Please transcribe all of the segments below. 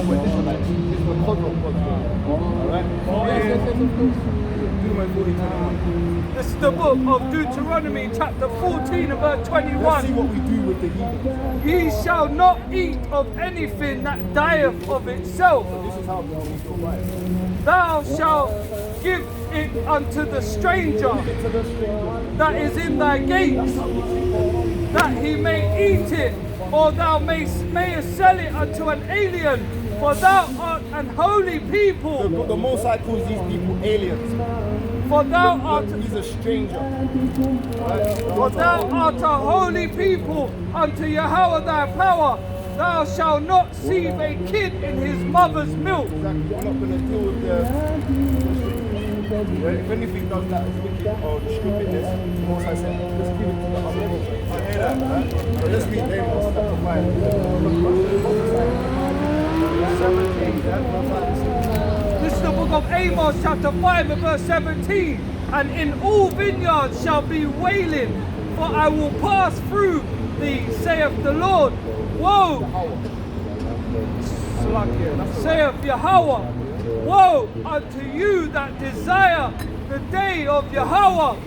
for Israelites. It's because of God's will. Alright? Deuteronomy 40:21. This is the book of Deuteronomy chapter 14 and verse Let's see 21. what we do with the heathen. Ye shall not eat of anything that dieth of itself. This is how we do right. Thou shalt give it unto the stranger To the stranger. that is in thy gates, that he may eat it, or thou mayest sell it unto an alien, for thou art an holy people. The Most High calls these people aliens. For thou art He's a stranger. For thou art a holy people unto Yahweh thy power. Thou shalt not seethe a kid in his mother's milk. Exactly. We're not going to deal with if anything does that is wicked or stupidness, the Most High said, let's give it to the other people. I hear that, right? So let's read Amos chapter 5. This is the book of Amos chapter 5 and verse 17. And in all vineyards shall be wailing, for I will pass through thee, saith the Lord. Woe! Saith Yahweh. Woe unto you that desire the day of Yahweh.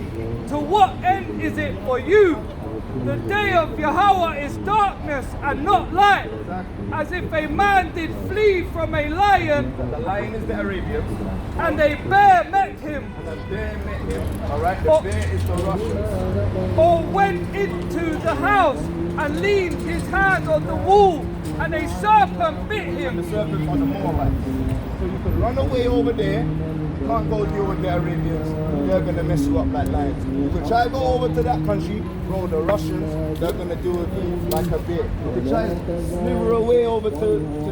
To what end is it for you? The day of Yahweh is darkness and not light. As if a man did flee from a lion, The lion is the Arabians, and a bear met him, and the bear met him. Alright, the bear is the Russians. or went into the house and leaned his hand on the wall, and a serpent bit And him. the serpent on the Moabites. So you can run away over there. You can't go deal with the Arabians. They're going to mess you up like lions. You could try to go over to that country, bro, the Russians, they're going to deal with you like a bear. You could try and slither away over to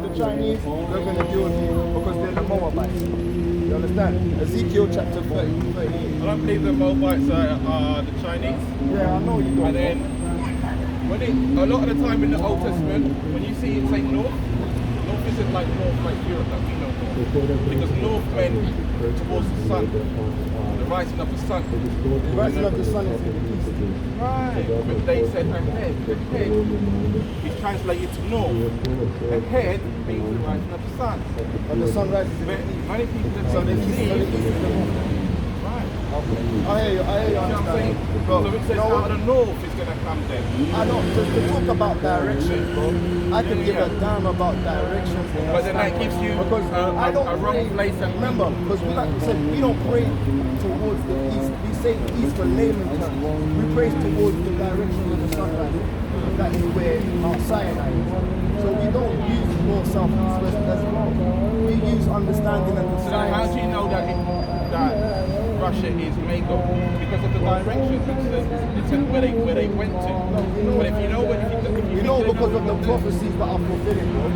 the Chinese, they're going to deal with you because they're the Moabites. You understand? Ezekiel chapter 38. I don't believe the Moabites are the Chinese. Yeah, I know you don't. And then, a lot of the time in the Old Testament, when you see it say north isn't like north like Europe that we know north. Because north meant towards the sun, the rising of the sun. The rising of the sun is in the east. Right. But they said ahead is translated to north. Ahead means the rising of the sun. But the sun rises in the But east. many people that So say the the east is the north. Right. I hear you, You know what I'm understand. saying? Bro, So it you says know out what? of the north is going to come then. I know, to talk about directions, bro, I can give a damn about directions. But then that gives you because I don't a wrong pray, place and remember, because we like we said, we don't pray towards the east. We say east for layman terms. We pray towards the direction of the sunrise. That is where Mount Sinai is. So we don't use north, south, east, west, as well. We use understanding and the So how do science. you know that Russia is Magog? Because of the directions. It said where they went to. But if you know You know, because of the prophecies that are fulfilling, bro.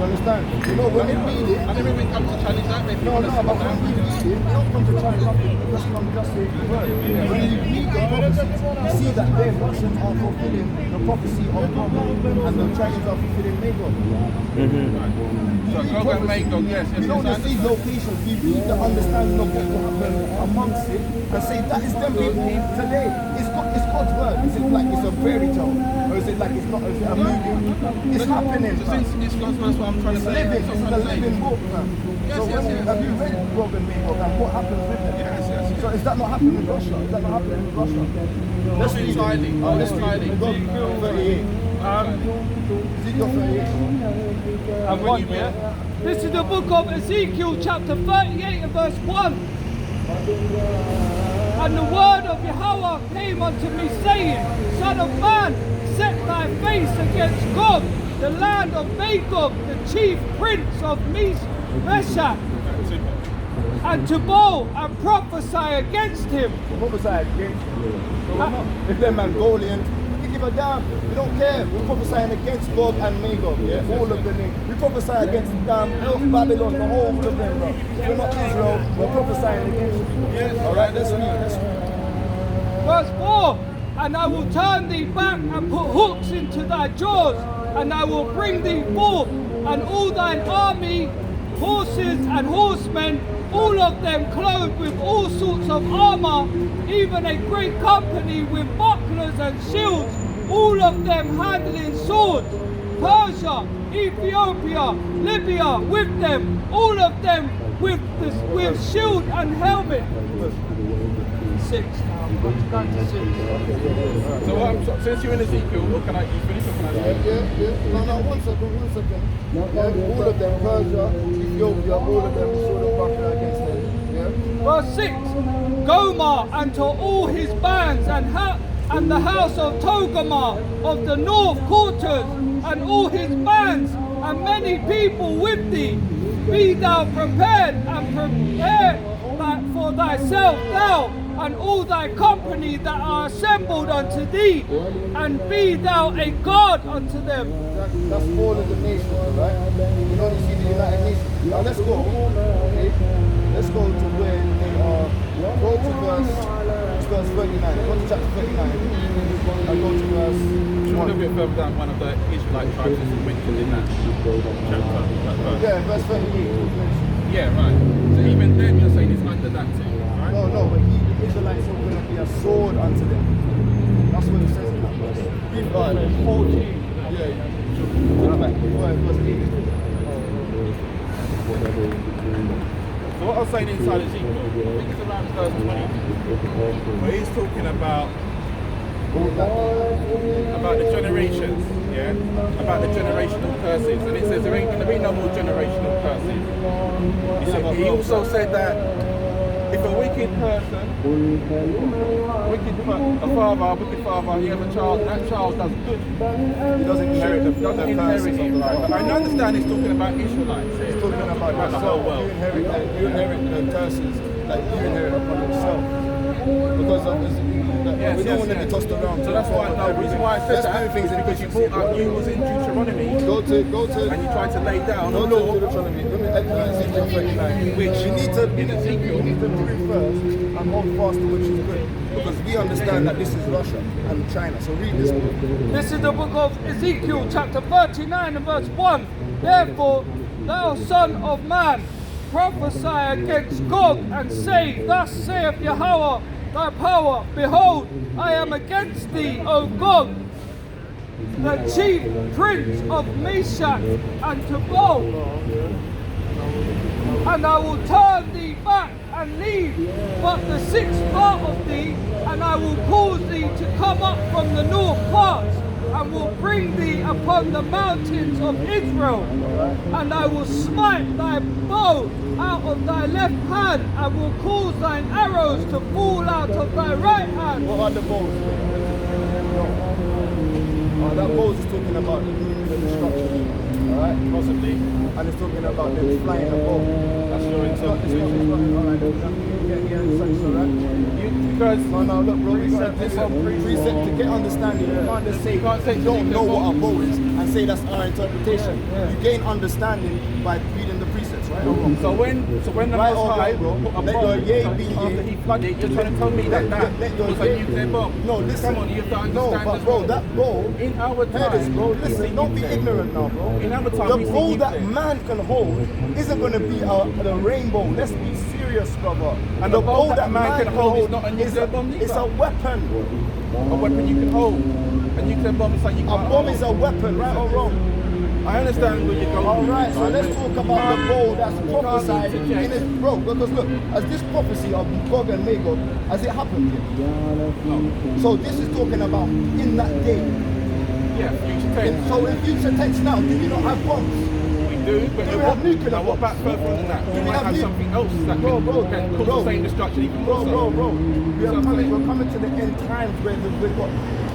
You understand? You know, when we read it, I never even come to challenge that. no, but when we read it, we don't come to try nothing. We just come just say the word. When you read the prophecies, you see that their Russians are fulfilling the prophecy of God, and the Chinese are fulfilling Magog. So Gog and Magog, yes. We don't just see locations, we read the understanding of what will happen amongst it and say that is them people today. It's God's word. Is it like it's a fairy tale? Or is it like it's not, is it a movie? It's happening. So since it's God's word, that's what I'm trying to It's say. living, That's it's what the I'm trying to living say. book, man. Yes, So yes, yes. have you read Gog and Magog and what happens with them? Yes. So is that not happening in Russia? Is that not happening in Russia? Let's read it. Let's read it. Ezekiel 38. Ezekiel 38. And one, yeah? This is the book of Ezekiel chapter 38 and verse 1. And the word of Yahweh came unto me, saying, Son of man, set thy face against Gog, the land of Magog, the chief prince of Meshach, and Tubal, and prophesy against him. Prophesy against them. So we're not, if they're Mongolian, we give a damn. We don't care. We're prophesying against Gog and Magog, yeah? All of them. We prophesy against Babylon, the whole of them, bro. We're not Israel, we're prophesying against them. Yeah? Alright, let's read. Verse 4, and I will turn thee back and put hooks into thy jaws, and I will bring thee forth, and all thine army, horses and horsemen, all of them clothed with all sorts of armor, even a great company with bucklers and shields, all of them handling swords. Persia, Ethiopia, Libya with them, all of them with shield and helmet. 6 now, down to 6. So since you're in Ezekiel, you finish or can I do it? Yeah. No, one second. Yeah, all of them, Persia, Ethiopia, all of them sort of buckler against them. Yeah. Verse 6, Gomer and to all his bands and the house of Togarmah of the north quarters and all his bands and many people with thee. Be thou prepared and prepare for thyself thou and all thy company that are assembled unto thee, and be thou a guard unto them. That's all of the nations, right? You know, you see the United Nations. Now let's go. Okay? Let's go to where they are. Go to verse 39. Go to chapter 39. And go to verse 1. A little bit further down, one of the Israelite tribes is mentioned in that chapter. Yeah, verse 38. Yeah, right. So even then you're saying it's under that too, right? No, but the Israelites are going to be a sword unto them. That's what it says in that verse. Read 14. Yeah. Go back. Verse 8. So what I was saying inside Ezekiel, I think it's around verse 20, where he's talking about the generations, yeah? About the generational curses. And it says there ain't going to be no more generational curses. He also said that if a wicked person, a wicked father, he has a child, and that child does good, He doesn't inherit the curses of the right? But I understand he's talking about Israelites. He's talking about the whole world. You inherit the curses that you inherit upon yourself. Because of this, we don't want to be tossed around. So that's why the reason why I said that is because you brought up you was in Deuteronomy. Go to and you tried to lay down go the to law. Deuteronomy. Let me Ezekiel 39. Which you need to in Ezekiel you need to prove first and hold fast to which is good. Because we understand that this is Russia and China. So read this book. This is the book of Ezekiel, chapter 39 and verse 1. Therefore, thou son of man, prophesy against Gog and say, Thus saith Yahweh, thy power, behold, I am against thee, O Gog, the chief prince of Meshach and Tubal, and I will turn thee back and leave but the sixth part of thee, and I will cause thee to come up from the north parts, and will bring thee upon the mountains of Israel, and I will smite thy bow out of thy left hand, and will cause thine arrows to fall out of thy right hand. What are the bows? That bows is talking about the destruction. Alright? Possibly. And it's talking about them flying a bow. That's your interpretation. Alright, because no, look, bro, we got this precept to get understanding. You can't just say you don't know what a bow is and say that's our interpretation. You gain understanding by reading the precepts, right or wrong? So when the right Most High bro, put a let bomb your yay be after he flooded, you're trying to tell me that was a nuclear bomb? No, listen. Come on, you have to understand. No, but bro, that bow in our time, this, bro. Listen, don't be ignorant now, bro. In our time, the bow that man can hold isn't going to be the rainbow. Let's be serious, brother. And the bow that man can hold is not a nuclear bomb either. It's a weapon. A weapon you can hold. A nuclear bomb is something you can't hold. A bomb is a weapon, right or wrong? I understand where you're going. Alright, so let's talk about the bow that's prophesied in it, bro. Because look, as this prophecy of Gog and Magog, has it happened yet? No. So this is talking about in that day. Yeah, future tense. So in future tense now, do we not have bombs? Do, but do we have nuclear now what about further on than that? Do we have something else that can cause the same destruction even more so? Bro. We're coming to the end times where we've got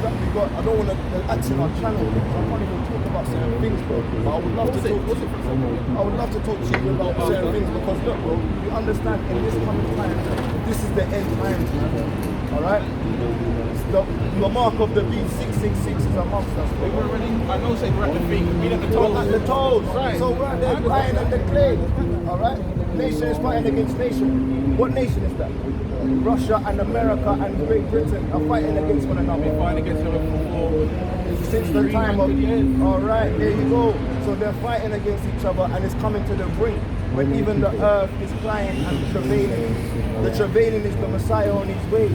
I don't want to act in our channel, so I can't even talk about certain things, bro. But I would love to talk to you about certain things because look, bro, you understand in this coming time, this is the end times, man. Alright? The mark of the beast 666 is amongst us. I know say we're at the feet, we're at the toes. We're at the toes, right. So we're there lying on the clay. Alright? Nation is fighting against nation. What nation is that? Russia and America and Great Britain are fighting against one another. They're fighting against one another since the time of years. Alright, there you go. So they're fighting against each other and it's coming to the brink when even the earth is crying and travailing. The travailing is the Messiah on his way.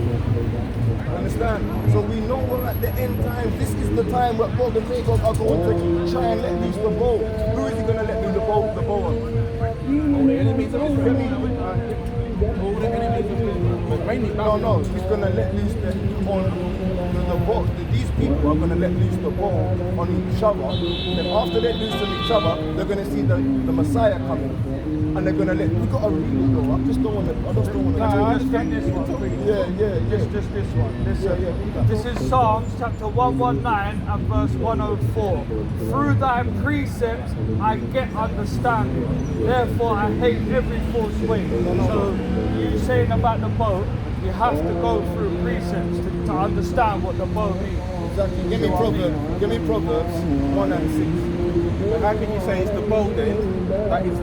Understand? So we know we're at the end time. This is the time where God and Magog are going to try and let loose the bow. Who is he going to let loose the bow on? All the enemies of Israel. All the enemies of Israel. But mainly No, he's going to let loose the bow. These people are going to let loose the bow on each other. Then after they loose on each other, they're going to see the Messiah coming. And they're gonna we gotta read it though. I just don't wanna No, I understand this one. Yeah. Just this one. This is Psalms chapter 119 and verse 104. Through thy precepts I get understanding. Therefore I hate every false way. So you saying about the boat, you have to go through precepts to understand what the boat means. Exactly. Give me Proverbs 1 and 6. But how can you say it's the bow then? That is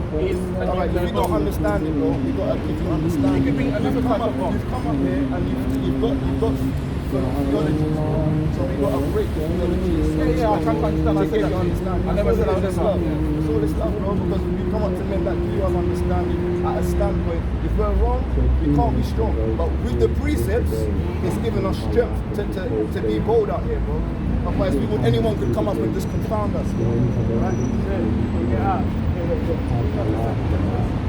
Alright, if you don't understand it though, you gotta give you understand. It could be another type of bow. You've come up here and you've got theology. So we gotta break the theology. Yeah, I can't understand. I said that. Understand. I never said I was It's all this stuff, bro, because we come up to men that do have understanding at a standpoint. If we're wrong, we can't be strong. But with the precepts, it's giving us strength to be bold out here, bro. Otherwise, anyone could come up and just confound us. Right? Yeah.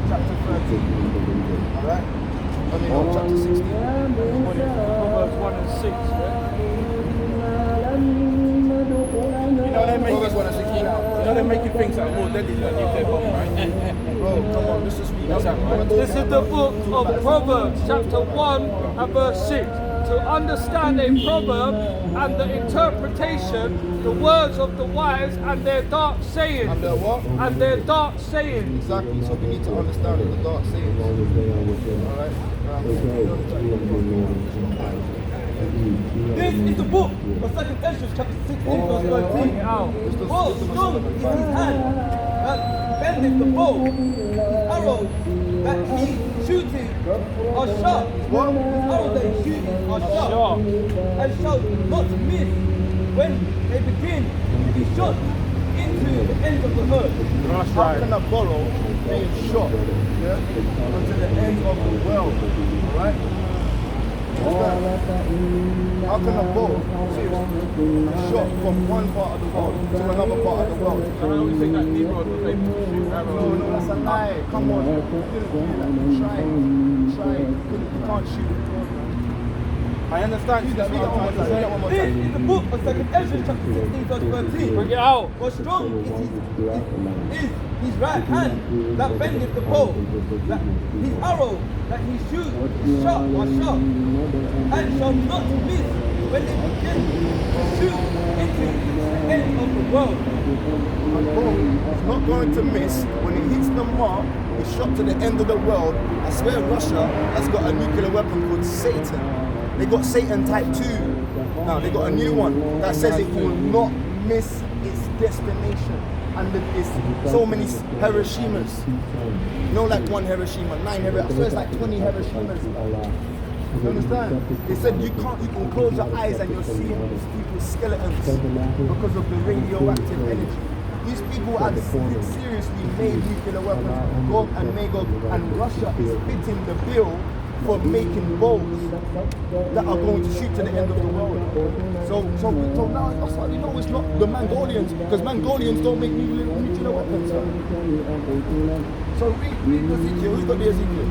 Chapter 13. Alright? I mean, no, chapter 16. Proverbs 1 and 6. You know they're Proverbs 1 and 16. they're making things that are more deadly than nuclear bomb, right? Bro, come on, this is This is the book of Proverbs, chapter 1 and verse 6. To understand a proverb and the interpretation, the words of the wise and their dark sayings. And their what? And their dark sayings. Exactly, so we need to understand the dark sayings. Alright? This is the book of 2 Ezra chapter 16 verse 13. Oh, strong is his hand that bendeth the bow. His arrows that he shooting are sharp. What? His arrows that he shooting are sharp. And shall not miss when they begin to be shot into the end of the earth. How can a borrow being shot unto the end of the world? Alright? How can a bow shot from one part of the world to another part of the world? I don't think that Negro was able to shoot arrows. No, that's a lie. Come on. You couldn't do that. Try. You can't shoot. I understand. Read that one more This time. is the book of 2 Ezra chapter 16 verse 13. Bring it out. For strong is his right hand that bendeth the bow, that his arrow that he shoots is sharp, and shall not miss when they begin to shoot into the end of the world. A bow is not going to miss when it hits the mark. It's shot to the end of the world. I swear Russia has got a nuclear weapon called Satan. They got Satan Type 2. Now they got a new one that says it will not miss its destination. And it's so many Hiroshimas. No, like one Hiroshima, 9 Hiroshima. I swear it's like 20 Hiroshimas. You understand? They said you can close your eyes and you're seeing these people's skeletons because of the radioactive energy. These people had seriously made nuclear weapons. Gog and Magog, and Russia is fitting the bill for making bows that are going to shoot to the end of the world. So now that's how you know it's not the Mongolians, because Mongolians don't make nuclear weapons. So read Ezekiel. Who's got the Ezekiel?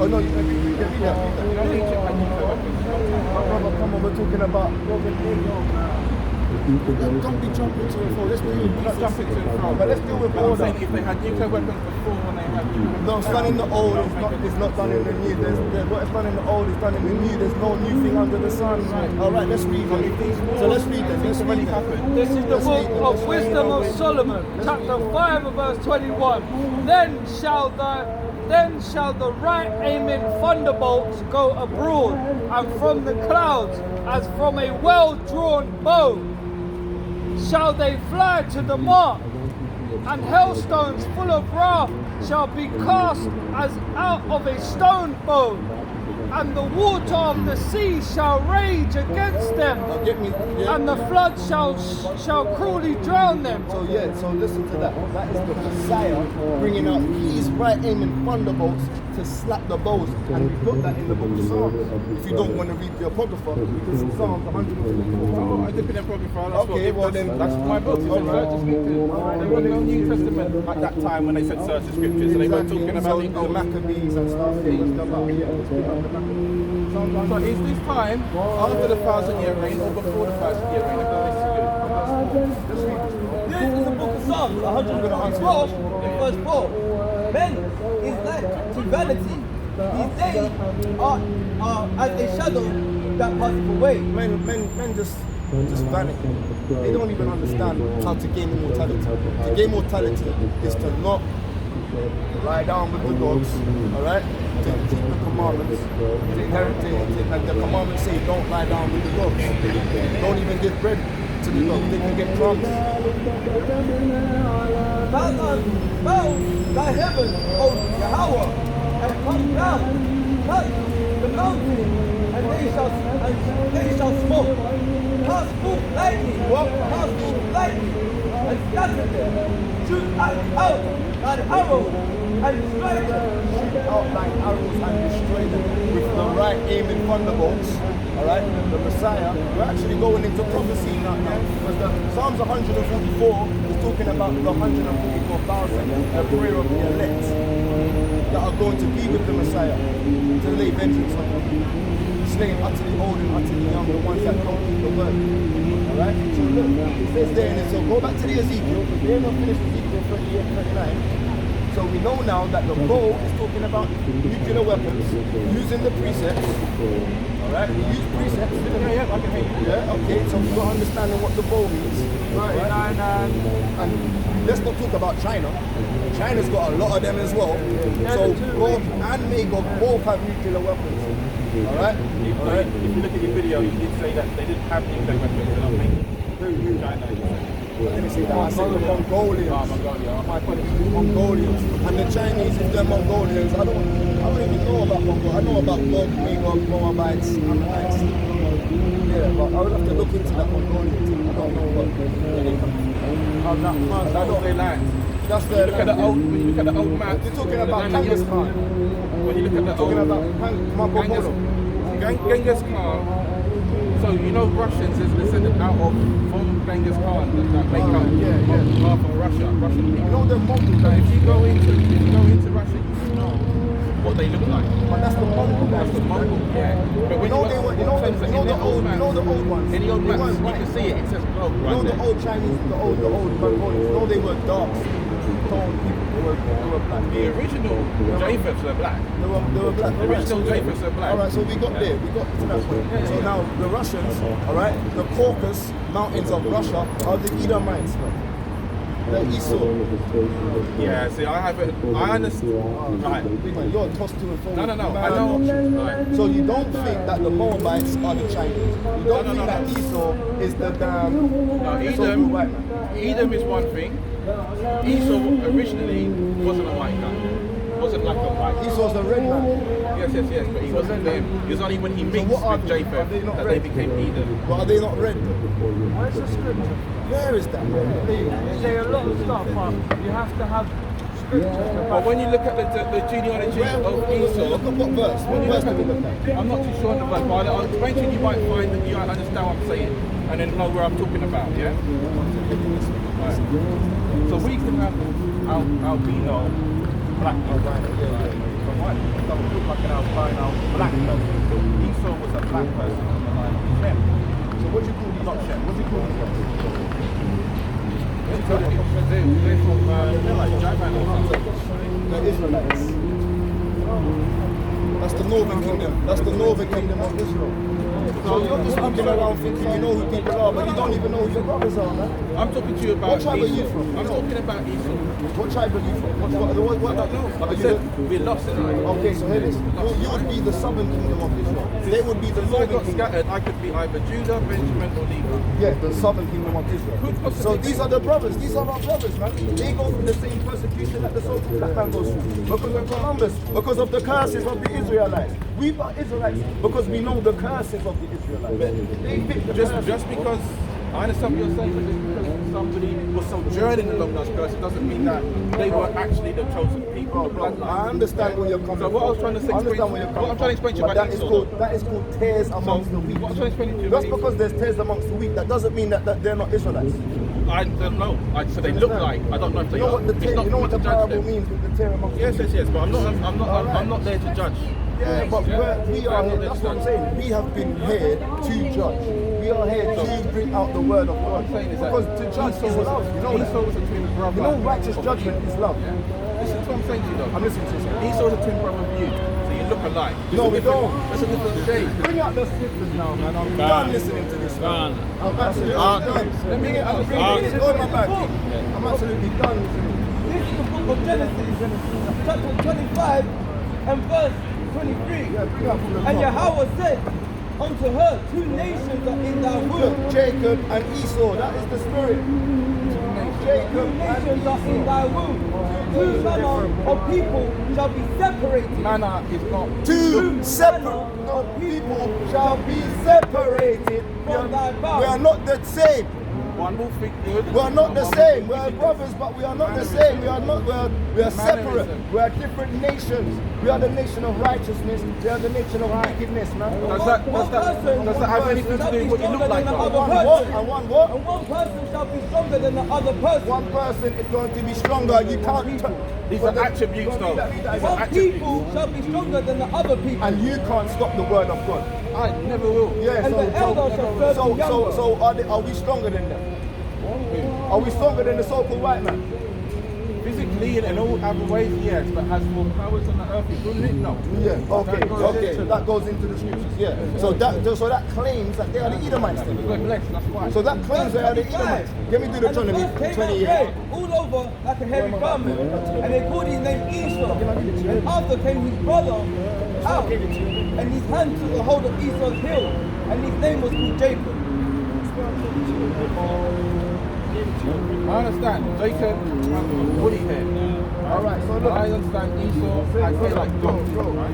Oh no, you can read that. You don't need to make nuclear weapons. Brother, come on, we're talking about don't be jumping to and fro. Let's deal with Not jumping to and fro. But let's deal with But I'm order. saying if they had nuclear weapons before when they had nuclear weapons. No, it's done in the old, it's not done in the new. What is done in the old is done in the new. There's no new thing under the sun. Alright, let's read it. So let's read it. Let's read it. This is the book of Wisdom of Solomon, chapter 5 and verse 21. Then shall the right aiming thunderbolts go abroad, and from the clouds, as from a well-drawn bow, shall they fly to the mark, and hailstones full of wrath shall be cast as out of a stone bow. and the water of the sea shall rage against them, Now get me, yeah. and the flood shall cruelly drown them. So yeah, so listen to that. That is the Messiah bringing out his right aiming thunderbolts to slap the bows. And we put that in the book of Psalms. If you don't want to read the Apocrypha, you can see Psalms 144. Oh, I did the Apocrypha. Okay, well then, that's my book. It's in certain scriptures. There was no New Testament at that time when they said certain scriptures. So they weren't talking about so the the old. Maccabees and stuff. Yeah, it's about, yeah, it's about the Maccabees. So is this time after the 1,000-year reign or before the 1,000-year reign? Let's read this. This is the book of Psalms, 124, in verse 4. Men is like to vanity. His days are as a shadow that passeth away. Men just vanity. They don't even understand how to gain immortality. To gain immortality is to not lie down with the dogs, alright? To keep the commandments. Like the commandments say, don't lie down with the dogs. Don't even give bread to the dogs. They can get crumbs. Bow thy heaven, O Yahweh, and come down, touch the mountain, and they shall smoke. Cast forth lightning, cast forth lightning, and scatter them. Shoot out an arrow and strike them. Shoot out like arrows and destroy them with the right aiming thunderbolts. Alright, the Messiah. We're actually going into prophecy now. Because the Psalms 144 is talking about the 144,000, a prayer of the elect that are going to be with the Messiah to lay vengeance on them. Slaying utterly old and utterly young, the ones that don't keep the word. Alright? So look, it says there, and so go back to the Ezekiel, because they're not finished Ezekiel 38 and 39. So we know now that the bow is talking about nuclear weapons, using the precepts. Alright? We use precepts. Yeah, I can hear you. Yeah, okay, so we're understanding what the bow means. Right? And let's not talk about China. China's got a lot of them as well. So God and Magog both have nuclear weapons. Alright? If you look at your video, you did say that they didn't have nuclear weapons, and I'm thinking, China. Let me see that. I said the Mongolians. Mongolians. And the Chinese, if they're Mongolians, I don't even know about Mongolia. I know about Magog, Moabites, Ammonites. Yeah, but I would have to look into that Mongolian thing. I don't know where they come from. That's all they land. That's When you look at the old map, You're talking about Genghis Khan. when you look at the Talking old about Marco Polo. Genghis Khan. So you know Russians is descended out of from Genghis Khan that make up half of Russia, Russian people. You know the Mongols. So if you go into Russia, you know what they look like. But that's the Mongol guys. That's the Mongol, yeah. But when You know the old ones. in the old They maps, weren't you white. can see it. It says gold You right know there. the old Chinese, the old Mongolians. You know they were dark, toned people. They were black. The original Japheths are black. They were black. The original Japheths are black. Alright, so we got there. We got to that point. So now the Russians, alright, the Caucasus mountains of Russia are the Edomites, man. The Esau. Yeah, see, I understand. Right. Big man, you're tossed to and fro. No, I Man. know. Right. So you don't think that the Moabites are the Chinese. You don't think that Esau is the damn so-called white man. Edom is one thing. Esau originally wasn't a white guy. Wasn't like a white guy. Esau's a red man. Yes, but he wasn't them. It was only when he mixed what are with they? Japheth Are they not that red? they became Edom. But are they not red? Where's the scripture? Where is that? They say a lot of stuff, but you have to have scriptures to But back. when you look at the genealogy of Look Esau, at what verse. What verse do we look at? I'm not too sure on the verse, but I'll explain to you. You might find that you understand what I'm saying, and then know where I'm talking about. Yeah. Right. So we can have albino black people. From white people that would look like an albino black person. Esau was a black person on the line of Shem. So what do you call these? Not Shem. What do you call these ones? They're from they're like Javan or something. The Israelites. That's the northern kingdom. That's the northern kingdom of Israel. So you're just looking around thinking you know who people are, but you don't even know who your brothers are, man. I'm talking to you about What tribe are Esau. you from? I'm talking about Esau. What tribe are you from? What I don't know. Are I you said the- we're lost in it. Okay, so here it is. You would be the southern kingdom of Israel. They would be the If I northern got kingdom. scattered, I could be either Judah, Benjamin, or Levi. Yeah, the southern kingdom of Israel. Could possibly So be. these are the brothers. These are our brothers, man. They go through the same persecution that the so-called black man goes through. Because of Columbus. Because of the curses of the Israelites. We are Israelites because we know the curses of the Israelites. They fit the curses. Just because I understand what you're saying, but just because somebody was sojourning along those curses doesn't mean that they were actually the chosen people. The bloodline. I understand where you're coming from. So what I was trying to say, I understand where you're coming what I'm trying to explain to you but about that is Esau, called that is called tares amongst the wheat. what I'm trying to explain to you Just about because there's tares amongst the wheat, that doesn't mean that they're not Israelites. I don't know. So they look like. I don't know if they You know are. what the It's not you know for what me the to judge parable them. means with the tare amongst Yes, the wheat? yes, yes. But I'm not there to judge. Yeah, but we are here. That's what I'm saying. We have been here to judge. We are here to bring out the word of God. What I'm saying is that because to judge is love. You know Esau that. was a twin brother. You know righteous judgment is love. Listen to what I'm saying to you though. I'm listening to you. Sir. Esau was a twin brother of you, so you look alike. No, we don't. That's a different shade. Bring out the scriptures now, man. I'm done listening to this. Man. I'm absolutely done. Let me get I'm absolutely done listening. This is the book of Genesis, chapter 25 and verse 23. Yeah, bring out from the And top. Yahweh said unto her, two nations are in thy womb. Look, Jacob and Esau, that is the spirit. Jacob Two and nations are in Esau. thy womb. Two manner of people shall be separated. Manna is not. Two separate people shall be separated. From thy We bowels. are not the same. One will think good. We are not the same. We are brothers, but we are not the same. We are not. We are separate. We are different nations. We are the nation of righteousness. We are the nation of wickedness, man. Does that have anything to do with what you look like? One though? One what? And one what? And one person shall be stronger than the other person. One person is going to be stronger. You can't. These are attributes, though. These are One attributes. people shall be stronger than the other people. And you can't stop the word of God. I never will. Yeah. And the elder shall serve the younger. So are we stronger than them? Are we stronger than the so-called white man? Physically and in all other ways, yes, but as for powers on the earth, wouldn't it? No. Yeah. Okay. That goes Okay. into That goes into the scriptures. Yeah. So that claims that they are the Edomites. Then. We're blessed, that's why. So that claims they are the Edomites. Let me do the And the Deuteronomy verse came out 28. red, all over like a hairy garment. And they called his name Esau. And after came his brother out. And his hand took a hold of Esau's heel. And his name was called Jacob. I understand. Jacob has woolly hair. All right. So look. I understand Esau has hair like dogs. Right?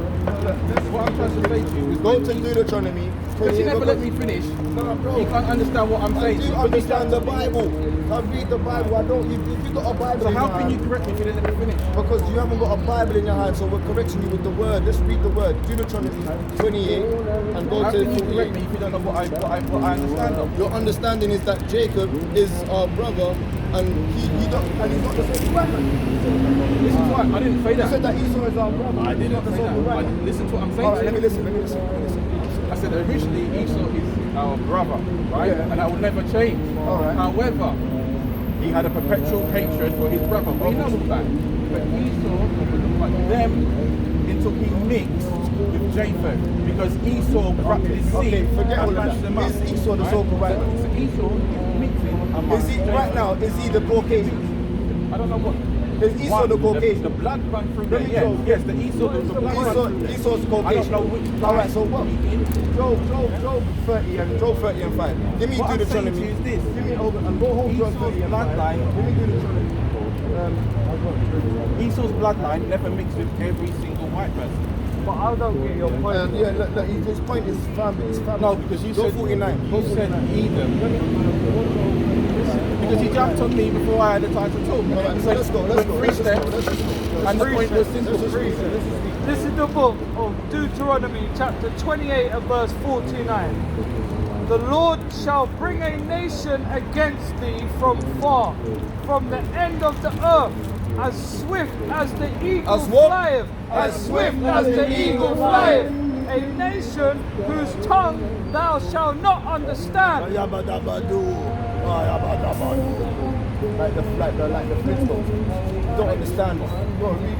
What I'm trying to say to you is Go to Deuteronomy because you 28. never let me finish. No, bro. You can't understand what I'm I saying. do understand the Bible. I read the Bible. I don't. If you got a Bible So in how your can you hand, correct me if you didn't let me finish? because you haven't got a Bible in your hand, so we're correcting you with the word. Let's read the word. Deuteronomy 28 and go How to can you correct 48. me if you don't know what I understand of? Your understanding is that Jacob is our brother, and he's not the same white man. This is why I didn't say You said that. that Esau is our brother. I did not the say same that. white man. Listen to what I'm saying. All right, to let me you. listen. I said originally Esau is our brother, right? Yeah. And that will never change. All right. However, he had a perpetual hatred for his brother. We know all that. But Esau was like them until he mixed with Japheth. Because Esau corrupted his seed Okay, forget all and of mashed them up. that. Is Esau the so-called white man? So Esau is mixing amongst Is he right now? Is he the Caucasian? I don't know what. Is Esau the Caucasian? The blood run through Let there. me Yes, go. yes, the Esau, the blood run through there. Esau's I Caucasian. don't know which. All right, so what? he is. Job 30 and 5. Give me What I'm saying Deuteronomy. to you is this. Give me over and go home John Esau's 30 and 5. bloodline. Give me Deuteronomy. I've got it. Esau's bloodline never mixed with every single white person. But I don't get your point. Yeah, look, his point is family. It's family. No, because you Go said 49. You said Edom. Because he jumped on me before I had the time to talk. All right, so let's go. Three steps. And the point was simple. This is the book of Deuteronomy, chapter 28 and verse 49. The Lord shall bring a nation against thee from far, from the end of the earth, as swift as the eagle As what? flieth, as swift as the eagle flieth. A nation whose tongue thou shalt not understand. Like the Flintstones. Don't understand. Go read.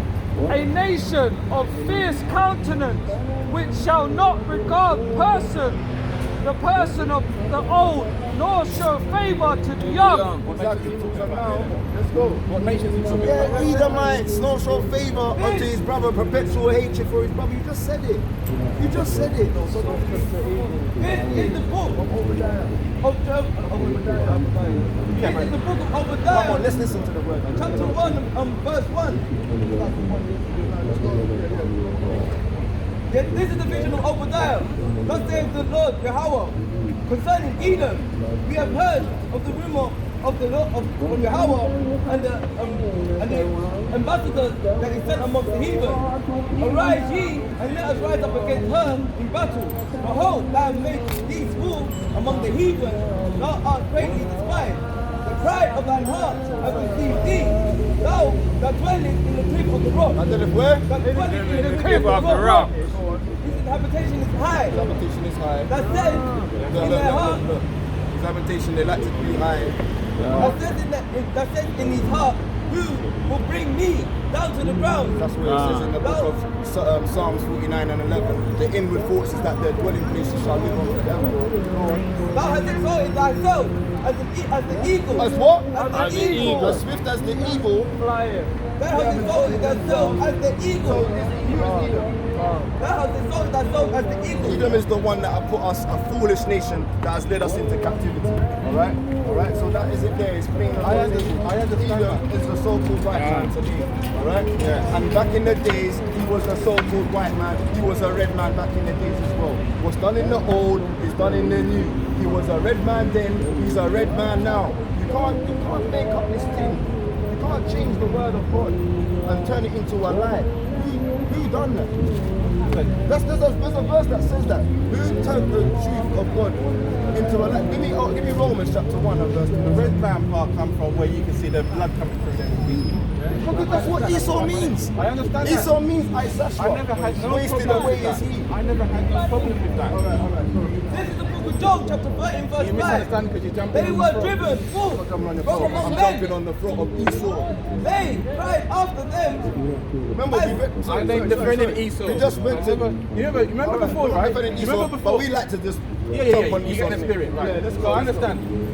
A nation of fierce countenance, which shall not regard the person of the old, nor show favor to the young. Exactly. So now, let's go. What nation is he talking Yeah, about? Edomites, no show favor unto his brother, perpetual hatred for his brother. You just said it. You just said it. No, so don't just say it. In the book of Obadiah. In the book of Come Obadiah. on, let's listen to the word. Chapter 1, verse 1. Yet this is the vision of Obadiah. Thus saith the Lord Yahweh. Concerning Edom, we have heard of the rumor of the Lord from Yahweh and the ambassadors that he sent amongst the heathen. Arise ye and let us rise up against her in battle. Behold, thou hast made thee fools among the heathen. Thou art greatly despised. The pride of thine heart has received thee. Thou that dwellest in the cliff of the rock. And then where? That dwellest in the cliff of the rock. His habitation is high. His habitation is high. That says in their heart. His habitation, they like to be high. That says in his heart, who will bring me down to the ground? That's what it says in the book of Psalms 49 and 11. The inward thoughts is that their dwelling places shall live on forever. Thou hast exalted thyself as the eagle. As what? As the eagle. As swift as the eagle. Thou hast exalted thyself as the eagle. Thou hast exalted thyself as the eagle. Edom is the one that has put us, a foolish nation that has led us into captivity. Alright? Alright? So that is it there. It's plain. I understand Edom is the so-called white man today. Alright? Yeah. And back in the days, he was a so-called white man. He was a red man back in the days as well. What's done in the old is done in the new. He was a red man then, he's a red man now. You can't make up this thing. You can't change the word of God and turn it into a lie. Who done that? There's a verse that says that. Who turned the truth of God into a lie? Give me Romans chapter 1 and verse 2. The red lamp part come from where you can see the blood coming through them. Because that's what Esau means. I understand Esau that. means Isashua. I never had no wasted problem away with is that. he. I never had no problem with that. This is the book of Job, chapter 13, verse You 5. misunderstand because you're jumping They on were the throne. driven forth from I'm among jumping men. on the throat of Esau. They cried after them. Remember, we went, I ain't defending Esau. We just went to. You remember before, right? Defending You Esau, remember before? but we like to just Yeah, jump on you Esau's get the thing. spirit, right? Yeah, let's so go. I understand.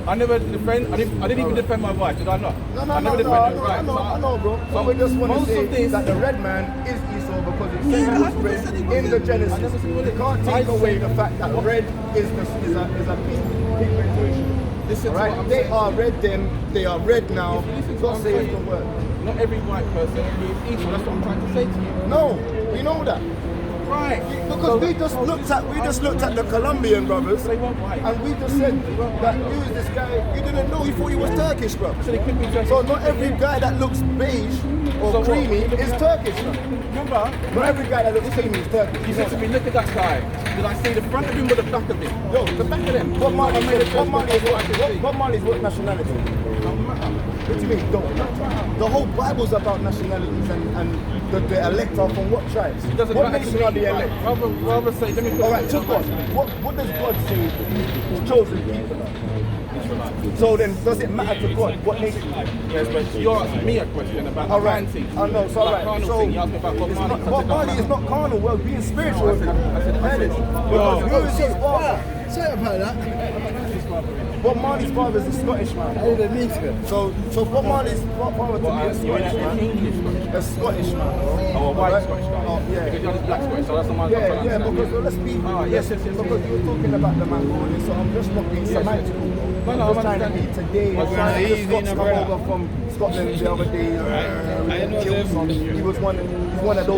I never defend. I didn't even defend my wife, did I not? No, I never defended her, right? I know, bro. So So we just want to most say of this, that the red man is Esau because it says Yeah, he I was never red said he in wasn't. the I Genesis. never said he You wasn't. can't take away the fact that red is a pigmentation. Listen to Right? what I'm They saying. are red then, they are red now. Listen to what God I'm says saying. the word. Not every white person is Esau. That's what I'm trying to say to you. No, we know that. Right. Because we just looked at the Colombian brothers They weren't white. and we just said that who is this guy? You didn't know, you thought he was Turkish, bro. So they could be Turkish. So not every guy that looks beige or So what? creamy is Turkish, bro. Remember, Not every guy that looks creamy is Turkish. you said to me, look at that guy. Did I see the front of him or the back of him? Yo, the back of them. What Marley is What what Marley's what nationality? What do you mean don't matter? The whole Bible's about nationalities and the elect are from what tribes? It doesn't What matter nation to are me. the elect? Rather say, let me put Alright, it to this God. way. What does God say his chosen people are? So then, does it matter to God what nation? Yes, but you're asking me a question about All right. humanity. I know. So, all right. carnal So, thing. You asked me about Bob it's Marley. not, Bob Marley is not carnal. Well, being spiritual. I said, Because who is his father? Say about that. Bob Marley's father is a Scottish man. I didn't mean to. So Bob Marley's father to be a Scottish man. English Scottish. A Scottish man. Oh, a white Alright? Scottish guy. Oh, yeah. Because you're just black Scottish, so that's the man. Yeah, because well, let's be. yes. Because you were talking about the Mongolian, so I'm just not being semantical. No, I'm I'm just trying to be understanding. today. Well, I'm trying to easy, Scots no, come brother. over from Scotland the other day. I know He was one of those.